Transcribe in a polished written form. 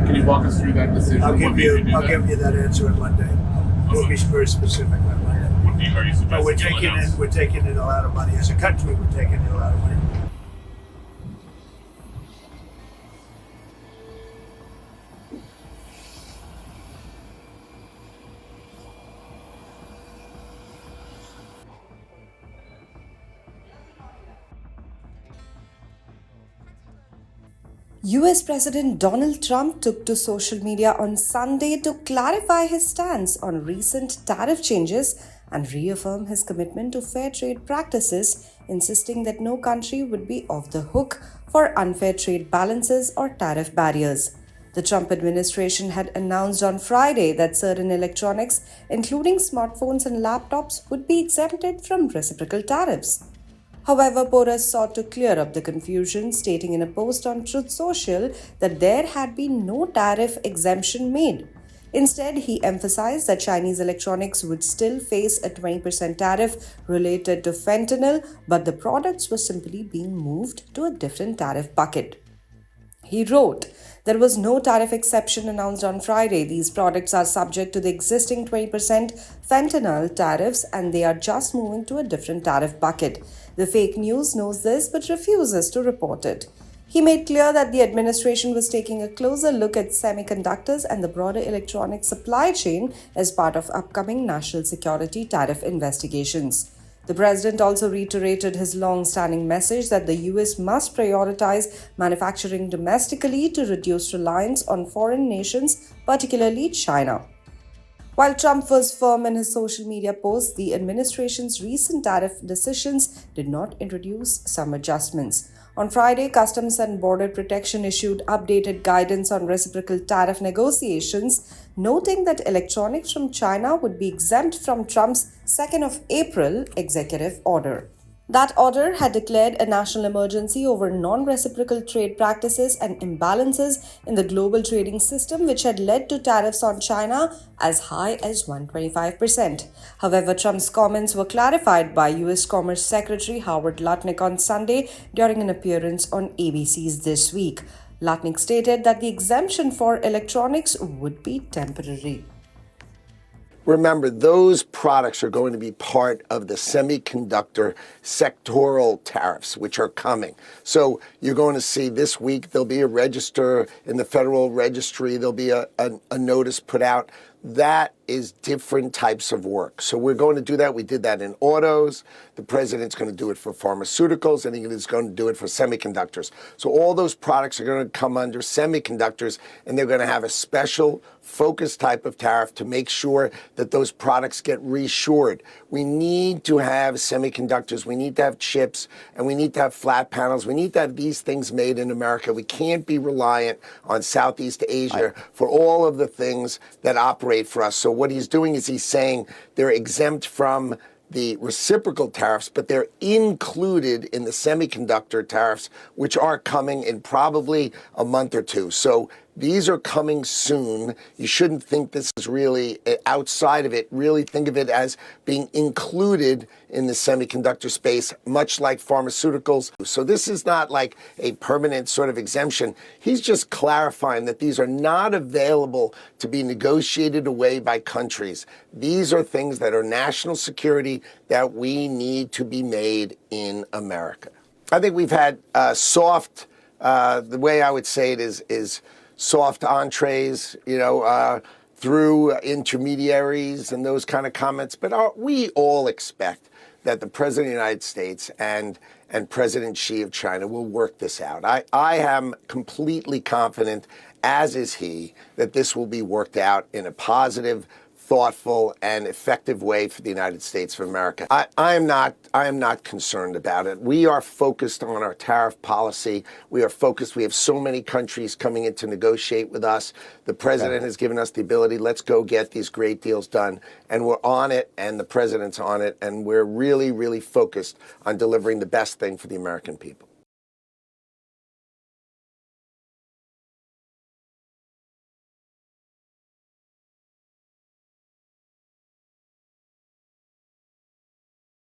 Can you walk us through that decision? I'll give you that answer on Monday. We'll be very specific on Monday. Are you suggesting But we're taking in a lot of money as a country. We're taking in a lot of money. US President Donald Trump took to social media on Sunday to clarify his stance on recent tariff changes and reaffirm his commitment to fair trade practices, insisting that no country would be off the hook for unfair trade balances or tariff barriers. The Trump administration had announced on Friday that certain electronics, including smartphones and laptops, would be exempted from reciprocal tariffs. However, Porras sought to clear up the confusion, stating in a post on Truth Social that there had been no tariff exemption made. Instead, he emphasized that Chinese electronics would still face a 20% tariff related to fentanyl, but the products were simply being moved to a different tariff bucket. He wrote, "There was no tariff exception announced on Friday. These products are subject to the existing 20% fentanyl tariffs and they are just moving to a different tariff bucket. The fake news knows this but refuses to report it." He made clear that the administration was taking a closer look at semiconductors and the broader electronic supply chain as part of upcoming national security tariff investigations. The president also reiterated his long-standing message that the US must prioritize manufacturing domestically to reduce reliance on foreign nations, particularly China. While Trump was firm in his social media posts, the administration's recent tariff decisions did not introduce some adjustments. On Friday, Customs and Border Protection issued updated guidance on reciprocal tariff negotiations, noting that electronics from China would be exempt from Trump's 2nd of April executive order. That order had declared a national emergency over non-reciprocal trade practices and imbalances in the global trading system, which had led to tariffs on China as high as 125%. However, Trump's comments were clarified by US Commerce Secretary Howard Lutnick on Sunday during an appearance on ABC's This Week. Lutnick stated that the exemption for electronics would be temporary. Remember, those products are going to be part of the semiconductor sectoral tariffs, which are coming. So you're going to see this week, there'll be a register in the Federal Registry, there'll be a notice put out. That is different types of work. So we're going to do that. We did that in autos. The president's going to do it for pharmaceuticals, and he's going to do it for semiconductors. So all those products are going to come under semiconductors, and they're going to have a special focused type of tariff to make sure that those products get reassured. We need to have semiconductors, we need to have chips, and we need to have flat panels. We need to have these things made in America. We can't be reliant on Southeast Asia for all of the things that operate for us. So what he's doing is he's saying they're exempt from the reciprocal tariffs, but they're included in the semiconductor tariffs, which are coming in probably a month or two. So these are coming soon. You shouldn't think this is really outside of it. Really think of it as being included in the semiconductor space, much like pharmaceuticals. So this is not like a permanent sort of exemption. He's just clarifying that these are not available to be negotiated away by countries. These are things that are national security that we need to be made in America. I think we've had soft, the way I would say it is soft entrees, through intermediaries and those kind of comments. But we all expect that the President of the United States and President Xi of China will work this out. I am completely confident, as is he, that this will be worked out in a positive, thoughtful, and effective way for the United States of America. I am not concerned about it. We are focused on our tariff policy. We are focused. We have so many countries coming in to negotiate with us. The president has given us the ability, let's go get these great deals done. And we're on it, and the president's on it, and we're really, really focused on delivering the best thing for the American people.